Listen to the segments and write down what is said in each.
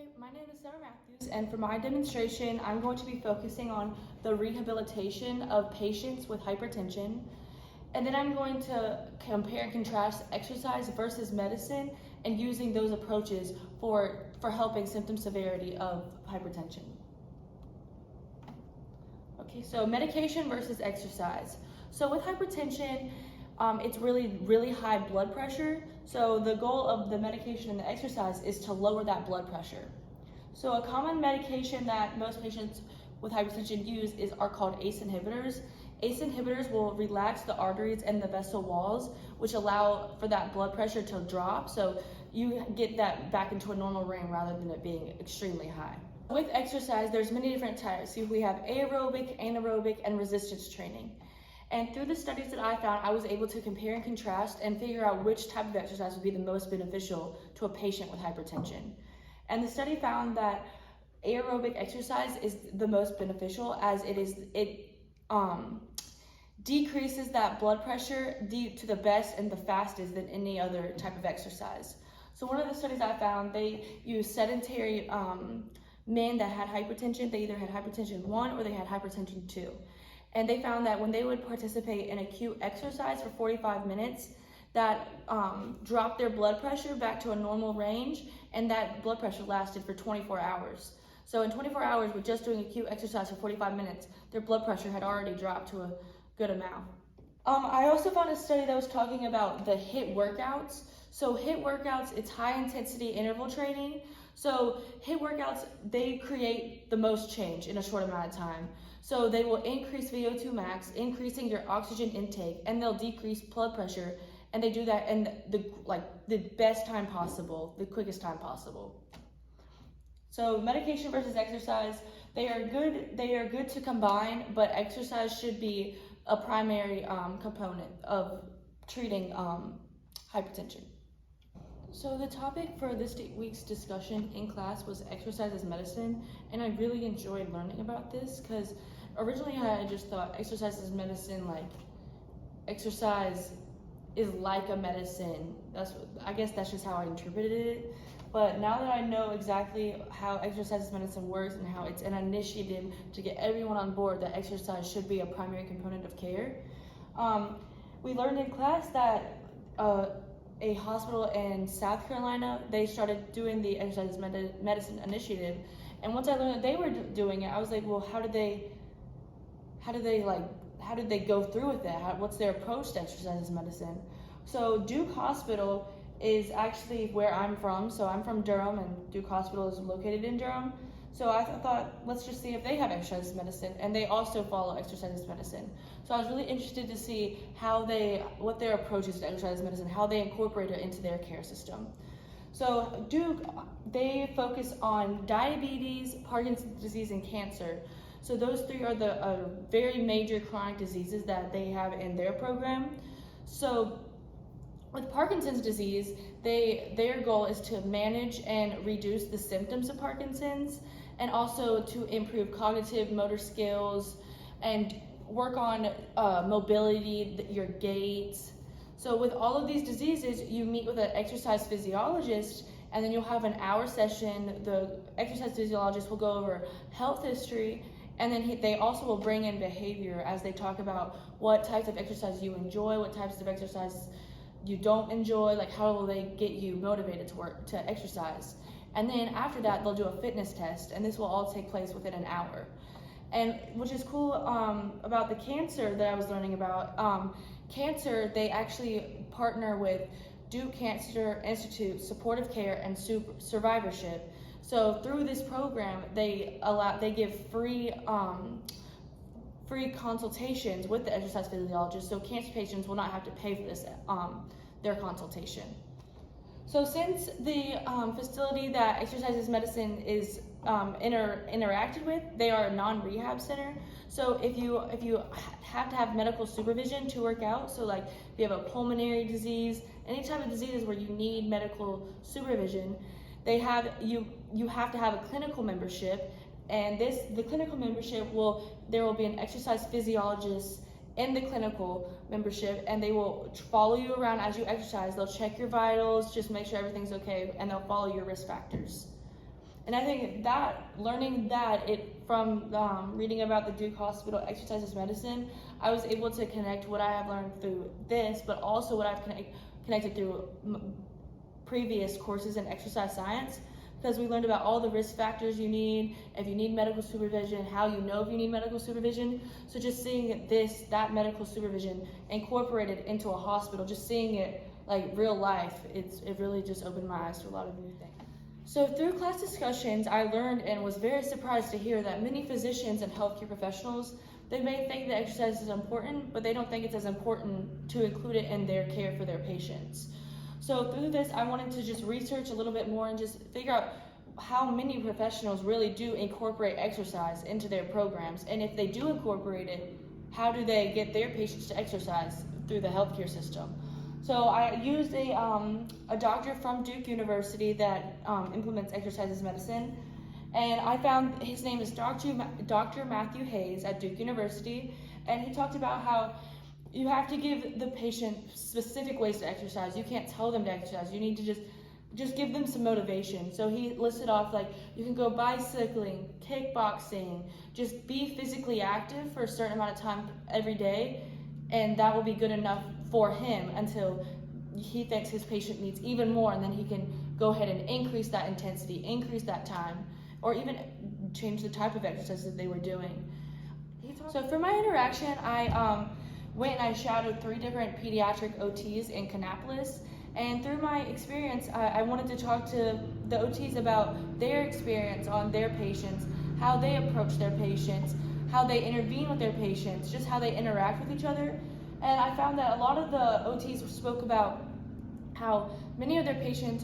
Hi, my name is Sarah Matthews, and for my demonstration, I'm going to be focusing on the rehabilitation of patients with hypertension. And then I'm going to compare and contrast exercise versus medicine and using those approaches for helping symptom severity of hypertension. Okay, so medication versus exercise. So with hypertension, it's really high blood pressure. So the goal of the medication and the exercise is to lower that blood pressure. So a common medication that most patients with hypertension use are called ACE inhibitors. ACE inhibitors will relax the arteries and the vessel walls, which allow for that blood pressure to drop. So you get that back into a normal range rather than it being extremely high. With exercise, there's many different types. So we have aerobic, anaerobic, and resistance training. And through the studies that I found, I was able to compare and contrast and figure out which type of exercise would be the most beneficial to a patient with hypertension. And the study found that aerobic exercise is the most beneficial, as it decreases that blood pressure to the best and the fastest than any other type of exercise. So one of the studies I found, they used sedentary men that had hypertension. They either had hypertension 1 or they had hypertension 2. And they found that when they would participate in acute exercise for 45 minutes, that dropped their blood pressure back to a normal range, and that blood pressure lasted for 24 hours. So in 24 hours, with just doing acute exercise for 45 minutes, their blood pressure had already dropped to a good amount. I also found a study that was talking about the HIIT workouts. So HIIT workouts, it's high intensity interval training. So HIIT workouts, they create the most change in a short amount of time. So they will increase VO2 max, increasing your oxygen intake, and they'll decrease blood pressure. And they do that in the best time possible, the quickest time possible. So medication versus exercise, they are good to combine, but exercise should be a primary component of treating hypertension. So the topic for this week's discussion in class was exercise as medicine, and I really enjoyed learning about this because originally I just thought exercise as medicine, like exercise is like a medicine. I guess that's just how I interpreted it. But now that I know exactly how exercise as medicine works and how it's an initiative to get everyone on board that exercise should be a primary component of care, we learned in class that a hospital in South Carolina, they started doing the exercise medicine initiative. And once I learned that they were doing it, I was like, well, how did they go through with it? What's their approach to exercise as medicine? So Duke Hospital is actually where I'm from. So I'm from Durham, and Duke Hospital is located in Durham. So I thought, let's just see if they have exercise as medicine, and they also follow exercise as medicine. So I was really interested to see what their approach is to exercise as medicine, how they incorporate it into their care system. So Duke, they focus on diabetes, Parkinson's disease, and cancer. So those three are the very major chronic diseases that they have in their program. So with Parkinson's disease, their goal is to manage and reduce the symptoms of Parkinson's, and also to improve cognitive motor skills and work on mobility, your gait. So with all of these diseases, you meet with an exercise physiologist, and then you'll have an hour session. The exercise physiologist will go over health history, and then they also will bring in behavior as they talk about what types of exercise you enjoy, what types of exercise you don't enjoy, like how will they get you motivated to exercise. And then after that, they'll do a fitness test, and this will all take place within an hour. And which is cool about the cancer that I was learning about, cancer, they actually partner with Duke Cancer Institute, Supportive Care, and Survivorship. So through this program, they give free consultations with the exercise physiologist, so cancer patients will not have to pay for this their consultation. So since the facility that exercise as medicine is interacted with, they are a non-rehab center. So if you have to have medical supervision to work out, so like if you have a pulmonary disease, any type of diseases where you need medical supervision, you have to have a clinical membership, and the clinical membership there will be an exercise physiologist in the clinical membership, and they will follow you around as you exercise. They'll check your vitals, just make sure everything's okay, and they'll follow your risk factors. And I think that learning that from reading about the Duke Hospital Exercise is Medicine, I was able to connect what I have learned through this, but also what I've connected through previous courses in exercise science, because we learned about all the risk factors you need, if you need medical supervision, how you know if you need medical supervision. So just seeing that medical supervision incorporated into a hospital, just seeing it like real life, it really just opened my eyes to a lot of new things. So through class discussions, I learned and was very surprised to hear that many physicians and healthcare professionals, they may think that exercise is important, but they don't think it's as important to include it in their care for their patients. So through this, I wanted to just research a little bit more and just figure out how many professionals really do incorporate exercise into their programs. And if they do incorporate it, how do they get their patients to exercise through the healthcare system? So I used a doctor from Duke University that implements exercise as medicine. And I found his name is Dr. Matthew Hayes at Duke University. And he talked about how you have to give the patient specific ways to exercise. You can't tell them to exercise. You need to just give them some motivation. So he listed off like you can go bicycling, kickboxing, just be physically active for a certain amount of time every day, and that will be good enough for him until he thinks his patient needs even more, and then he can go ahead and increase that intensity, increase that time, or even change the type of exercise that they were doing. So for my interaction, I went and I shadowed 3 different pediatric OTs in Kannapolis. And through my experience, I wanted to talk to the OTs about their experience on their patients, how they approach their patients, how they intervene with their patients, just how they interact with each other. And I found that a lot of the OTs spoke about how many of their patients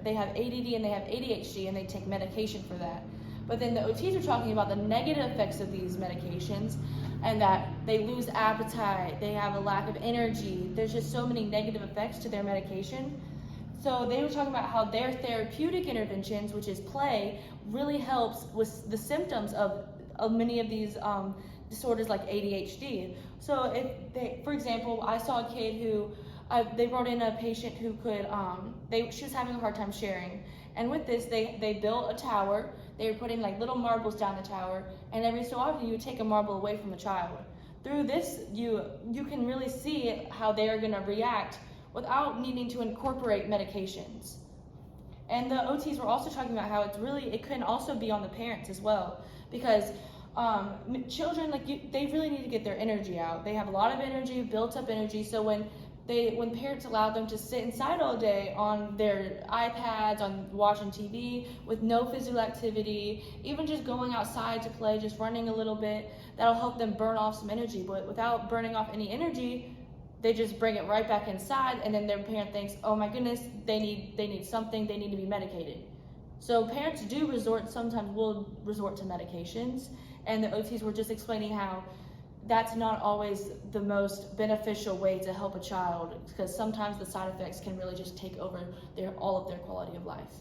they have ADD and they have ADHD and they take medication for that. But then the OTs were talking about the negative effects of these medications, and that they lose appetite, they have a lack of energy. There's just so many negative effects to their medication. So they were talking about how their therapeutic interventions, which is play, really helps with the symptoms of many of these disorders like ADHD. So for example, I saw a kid who, they brought in a patient who could, she was having a hard time sharing. And with this, they built a tower. They were putting like little marbles down the tower, and every so often you would take a marble away from the child. Through this, you can really see how they are gonna react without needing to incorporate medications. And the OTs were also talking about how it can also be on the parents as well, because children, they really need to get their energy out. They have a lot of energy, built up energy, so when parents allow them to sit inside all day on their iPads, on watching TV with no physical activity, even just going outside to play, just running a little bit, that'll help them burn off some energy. But without burning off any energy, they just bring it right back inside, and then their parent thinks, oh my goodness, they need something, they need to be medicated. So parents sometimes will resort to medications, and the OTs were just explaining how that's not always the most beneficial way to help a child, because sometimes the side effects can really just take over all of their quality of life.